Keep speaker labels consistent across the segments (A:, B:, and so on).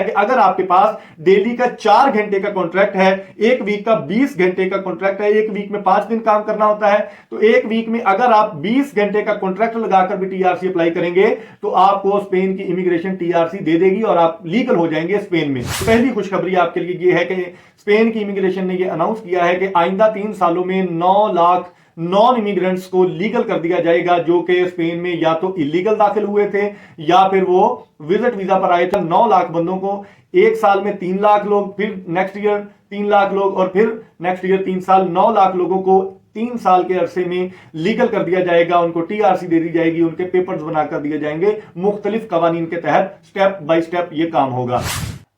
A: कि अगर आपके पास डेली का 4 घंटे का कॉन्ट्रैक्ट है, एक वीक का 20 घंटे का कॉन्ट्रैक्ट है, एक वीक में 5 दिन काम करना होता है, तो एक वीक में अगर आप 20 घंटे का कॉन्ट्रैक्ट लगाकर भी टीआरसी अप्लाई करेंगे तो आपको स्पेन की इमिग्रेशन टीआरसी दे देगी और आप लीगल हो जाएंगे स्पेन में। तो पहली खुशखबरी आपके लिए यह है कि स्पेन की इमिग्रेशन ने यह अनाउंस किया है कि आइंदा 3 सालों में 9 लाख नॉन इमिग्रेंट्स को लीगल कर दिया जाएगा जो कि स्पेन में या तो इलीगल दाखिल हुए थे या फिर वो विजिट वीजा पर आए थे। 9 लाख बंदों को एक साल में 3 लाख लोग, फिर नेक्स्ट ईयर 3 लाख लोग और फिर नेक्स्ट ईयर 3 साल, 9 लाख लोगों को 3 साल के अरसे में लीगल कर दिया जाएगा। उनको टीआरसी दे दी जाएगी, उनके पेपर्स बनाकर दिए जाएंगे। मुख्तलिफ कवानीन के तहत स्टेप बाय स्टेप ये काम होगा।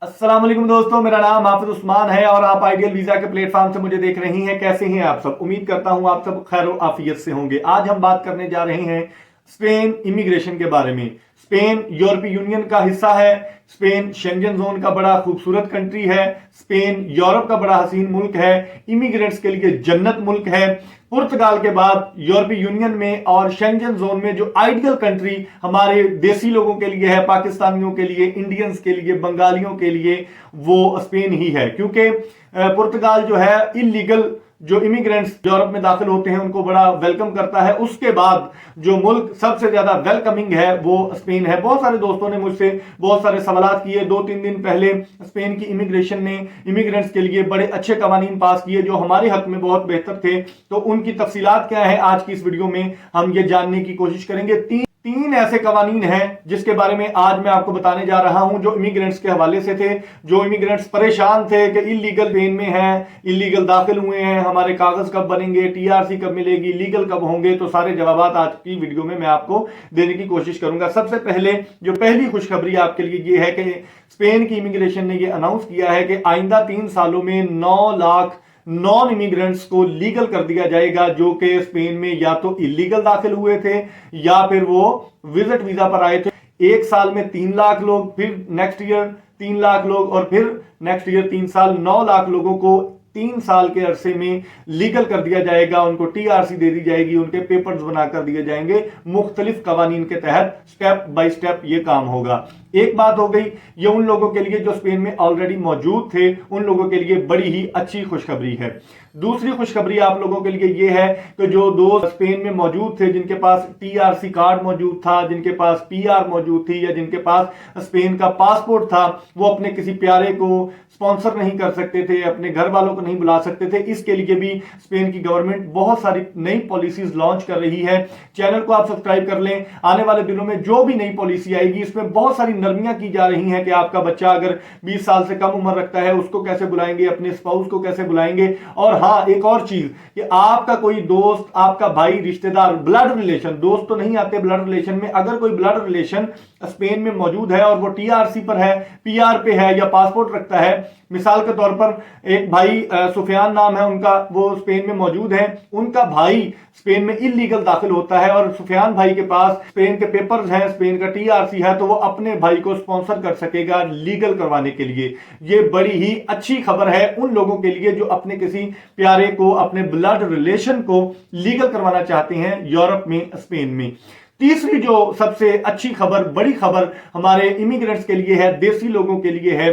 A: अस्सलाम वालेकुम दोस्तों, मेरा नाम हाफिज उस्मान है और आप आइडियल वीजा के प्लेटफॉर्म से मुझे देख रही हैं। कैसे हैं आप सब? उम्मीद करता हूं आप सब खैर आफियत से होंगे। आज हम बात करने जा रहे हैं स्पेन इमिग्रेशन के बारे में। स्पेन यूरोपीय यूनियन का हिस्सा है। स्पेन शेंजन जोन का बड़ा खूबसूरत कंट्री है। स्पेन यूरोप का बड़ा हसीन मुल्क है। इमिग्रेंट्स के लिए जन्नत मुल्क है। पुर्तगाल के बाद यूरोपीय यूनियन में और शेंजन जोन में जो आइडियल कंट्री हमारे देसी लोगों के लिए है, पाकिस्तानियों के लिए, इंडियंस के लिए, बंगालियों के लिए, वो स्पेन ही है। क्योंकि पुर्तगाल जो है इलीगल जो इमिग्रेंट्स यूरोप में दाखिल होते हैं उनको बड़ा वेलकम करता है। उसके बाद जो मुल्क सबसे ज्यादा वेलकमिंग है वो स्पेन है। बहुत सारे दोस्तों ने मुझसे बहुत सारे सवाल किए। 2-3 दिन पहले स्पेन की इमिग्रेशन ने इमिग्रेंट्स के लिए बड़े अच्छे कवानीन पास किए जो हमारे हक में बहुत बेहतर थे। तो उनकी तफसीलात क्या है आज की इस वीडियो में हम ये जानने की कोशिश करेंगे। तीन ऐसे कवानीन हैं जिसके बारे में आज मैं आपको बताने जा रहा हूं जो इमिग्रेंट्स के हवाले से थे। जो इमिग्रेंट्स परेशान थे कि इलीगल स्पेन में हैं, इलीगल दाखिल हुए हैं, हमारे कागज कब बनेंगे, टीआरसी कब मिलेगी, लीगल कब होंगे, तो सारे जवाब आज की वीडियो में मैं आपको देने की कोशिश करूंगा। सबसे पहले जो पहली खुशखबरी आपके लिए ये है कि स्पेन की इमिग्रेशन ने यह अनाउंस किया है कि आइंदा 3 सालों में 9 लाख नॉन इमिग्रेंट्स को लीगल कर दिया जाएगा जो कि स्पेन में या तो इलीगल दाखिल हुए थे या फिर वो विजिट वीजा पर आए थे। एक साल में 3 लाख लोग, फिर नेक्स्ट ईयर 3 लाख लोग और फिर नेक्स्ट ईयर 3 साल, 9 लाख लोगों को 3 साल के अरसे में लीगल कर दिया जाएगा। उनको टीआरसी दे दी जाएगी, उनके पेपर्स बनाकर दिए जाएंगे। मुख्तलिफ कवानीन के तहत स्टेप बाय स्टेप ये काम होगा। एक बात हो गई ये उन लोगों के लिए जो स्पेन में ऑलरेडी मौजूद थे, उन लोगों के लिए बड़ी ही अच्छी खुशखबरी है। दूसरी खुशखबरी आप लोगों के लिए ये है कि जो दोस्त स्पेन में मौजूद थे, जिनके पास टीआरसी कार्ड मौजूद था, जिनके पास पीआर मौजूद थी या जिनके पास स्पेन का पासपोर्ट था, वो अपने किसी प्यारे को स्पॉन्सर नहीं कर सकते थे, अपने घर वालों को नहीं बुला सकते थे। इसके लिए भी स्पेन की गवर्नमेंट बहुत सारी नई पॉलिसीज लॉन्च कर रही है। चैनल को आप सब्सक्राइब कर लें। आने वाले दिनों में जो भी नई पॉलिसी आएगी इसमें बहुत सारी नरमियां की जा रही हैं कि आपका बच्चा अगर 20 साल से कम उम्र रखता है उसको कैसे बुलाएंगे, अपने स्पाउस को कैसे बुलाएंगे। और हाँ, एक और चीज कि आपका कोई दोस्त, आपका भाई, रिश्तेदार, ब्लड रिलेशन, दोस्त तो नहीं आते ब्लड रिलेशन में, अगर कोई ब्लड रिलेशन स्पेन में मौजूद है और वो टीआरसी पर है, पीआर पे है या पासपोर्ट रखता है, मिसाल के तौर पर एक भाई सुफियान नाम है उनका, वो स्पेन में मौजूद है, उनका भाई स्पेन में इलीगल दाखिल होता है और सुफियान भाई के पास स्पेन के पेपर्स हैं, स्पेन का टीआरसी है, तो वो अपने भाई को स्पॉन्सर कर सकेगा लीगल करवाने के लिए। ये बड़ी ही अच्छी खबर है उन लोगों के लिए जो अपने किसी प्यारे को, अपने ब्लड रिलेशन को लीगल करवाना चाहते हैं यूरोप में, स्पेन में। तीसरी जो सबसे अच्छी खबर, बड़ी खबर हमारे इमिग्रेंट्स के लिए है, देसी लोगों के लिए है,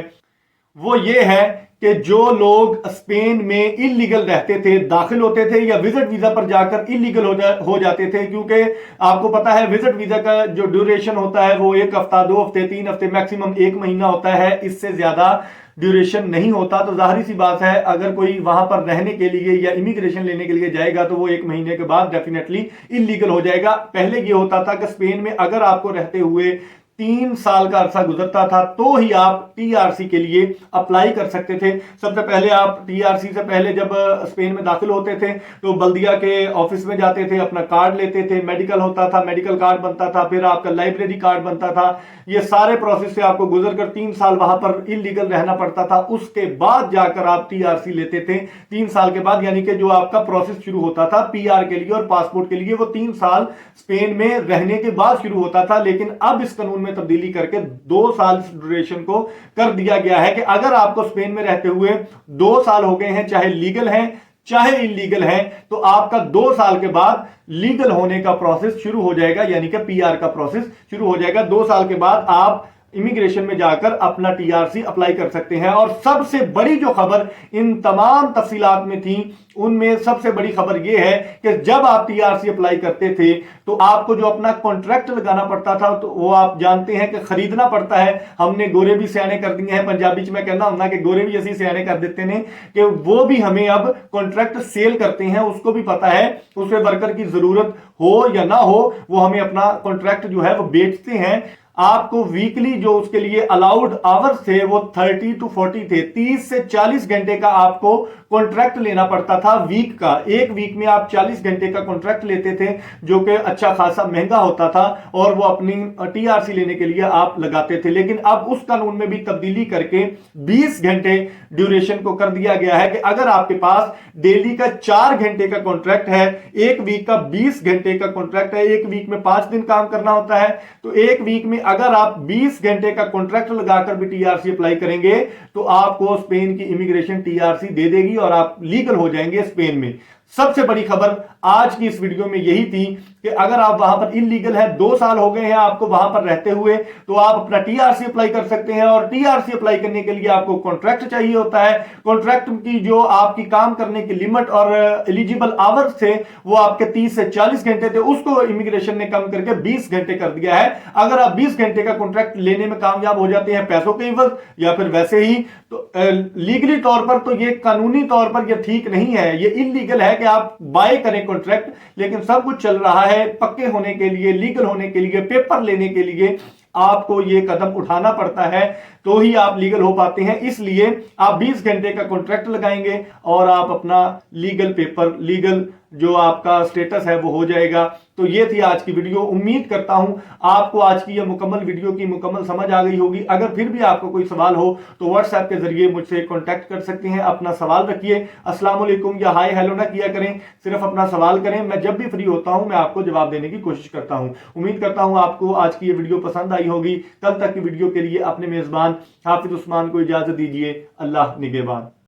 A: वो ये है कि जो लोग स्पेन में इलीगल रहते थे, दाखिल होते थे या विजिट वीजा पर जाकर इलीगल हो जाते थे, क्योंकि आपको पता है विजिट वीजा का जो ड्यूरेशन होता है वो 1 हफ्ता, 2 हफ्ते, 3 हफ्ते, मैक्सिमम 1 महीना होता है। इससे ज्यादा ड्यूरेशन नहीं होता। तो जाहिर सी बात है अगर कोई वहां पर रहने के लिए या इमिग्रेशन लेने के लिए जाएगा तो वो 1 महीने के बाद डेफिनेटली इलीगल हो जाएगा। पहले ये होता था कि स्पेन में अगर आपको रहते हुए 3 साल का अरसा गुजरता था तो ही आप टीआरसी के लिए अप्लाई कर सकते थे। सबसे पहले आप टीआरसी से पहले जब स्पेन में दाखिल होते थे तो बल्दिया के ऑफिस में जाते थे, अपना कार्ड लेते थे, मेडिकल होता था, मेडिकल कार्ड बनता था, फिर आपका लाइब्रेरी कार्ड बनता था। ये सारे प्रोसेस से आपको गुजर कर 3 साल वहां पर इलीगल रहना पड़ता था। उसके बाद जाकर आप टीआरसी लेते थे 3 साल के बाद, यानी कि जो आपका प्रोसेस शुरू होता था पीआर के लिए और पासपोर्ट के लिए, वो 3 साल स्पेन में रहने के बाद शुरू होता था। लेकिन अब इस कानून में तब्दीली करके 2 साल ड्यूरेशन को कर दिया गया है कि अगर आपको स्पेन में रहते हुए 2 साल हो गए हैं, चाहे लीगल हैं चाहे इलीगल हैं, तो आपका 2 साल के बाद लीगल होने का प्रोसेस शुरू हो जाएगा, यानी कि पीआर का प्रोसेस शुरू हो जाएगा। 2 साल के बाद आप इमिग्रेशन में जाकर अपना टीआरसी अप्लाई कर सकते हैं। और सबसे बड़ी जो खबर इन तमाम तफसीलात में थी, उनमें सबसे बड़ी खबर यह है कि जब आप टीआरसी अप्लाई करते थे तो आपको जो अपना कॉन्ट्रैक्ट लगाना पड़ता था, तो वो आप जानते हैं कि खरीदना पड़ता है। हमने गोरे भी सियाने कर दिए हैं, पंजाबी में कहना हूं ना कि गोरे भी ऐसी सियाने कर देते हैं कि वो भी हमें अब कॉन्ट्रैक्ट सेल करते हैं। उसको भी पता है उसमें वर्कर की जरूरत हो या ना हो, वो हमें अपना कॉन्ट्रैक्ट जो है वो बेचते हैं। आपको वीकली जो उसके लिए अलाउड आवर्स थे वो 30 to 40 थे, 30 से 40 घंटे का आपको कॉन्ट्रैक्ट लेना पड़ता था वीक का। एक वीक में आप 40 घंटे का कॉन्ट्रैक्ट लेते थे, जो कि अच्छा खासा महंगा होता था, और वो अपनी टीआरसी लेने के लिए आप लगाते थे। लेकिन अब उस कानून में भी तब्दीली करके 20 घंटे ड्यूरेशन को कर दिया गया है कि अगर आपके पास डेली का 4 घंटे का कॉन्ट्रैक्ट है, एक वीक का 20 घंटे का कॉन्ट्रैक्ट है, एक वीक में 5 दिन काम करना होता है, तो एक वीक में अगर आप 20 घंटे का कॉन्ट्रैक्ट लगाकर भी टीआरसी अप्लाई करेंगे तो आपको स्पेन की इमिग्रेशन टीआरसी दे देगी और आप लीगल हो जाएंगे स्पेन में। सबसे बड़ी खबर आज की इस वीडियो में यही थी कि अगर आप वहां पर इलीगल है, 2 साल हो गए हैं आपको वहां पर रहते हुए, तो आप अपना टीआरसी अप्लाई कर सकते हैं। और टीआरसी अप्लाई करने के लिए आपको कॉन्ट्रैक्ट चाहिए होता है। कॉन्ट्रैक्ट की जो आपकी काम करने की लिमिट और एलिजिबल आवर्स थे वो आपके 30 से 40 घंटे थे, उसको इमिग्रेशन ने कम करके 20 घंटे कर दिया है। अगर आप 20 घंटे का कॉन्ट्रैक्ट लेने में कामयाब हो जाते हैं पैसों के इवज या फिर वैसे ही, तो लीगली तौर पर तो ये कानूनी तौर पर ये ठीक नहीं है, ये इलीगल है कि आप बाय करें कॉन्ट्रैक्ट। लेकिन सब कुछ चल रहा है पक्के होने के लिए, लीगल होने के लिए, पेपर लेने के लिए आपको ये कदम उठाना पड़ता है, तो ही आप लीगल हो पाते हैं। इसलिए आप 20 घंटे का कॉन्ट्रैक्ट लगाएंगे और आप अपना लीगल पेपर, लीगल जो आपका स्टेटस है वो हो जाएगा। तो ये थी आज की वीडियो। उम्मीद करता हूं आपको आज की ये मुकम्मल वीडियो की मुकम्मल समझ आ गई होगी। अगर फिर भी आपको कोई सवाल हो तो व्हाट्सएप के जरिए मुझसे कांटेक्ट कर सकते हैं, अपना सवाल रखिए। अस्सलाम वालेकुम या हाय हेलो ना किया करें, सिर्फ अपना सवाल करें। मैं जब भी फ्री होता हूं मैं आपको जवाब देने की कोशिश करता हूं। उम्मीद करता हूं आपको आज की ये वीडियो पसंद आई होगी। कल तक की वीडियो के लिए अपने मेजबान हाफिज उस्मान को इजाजत दीजिए। अल्लाह निगहबान।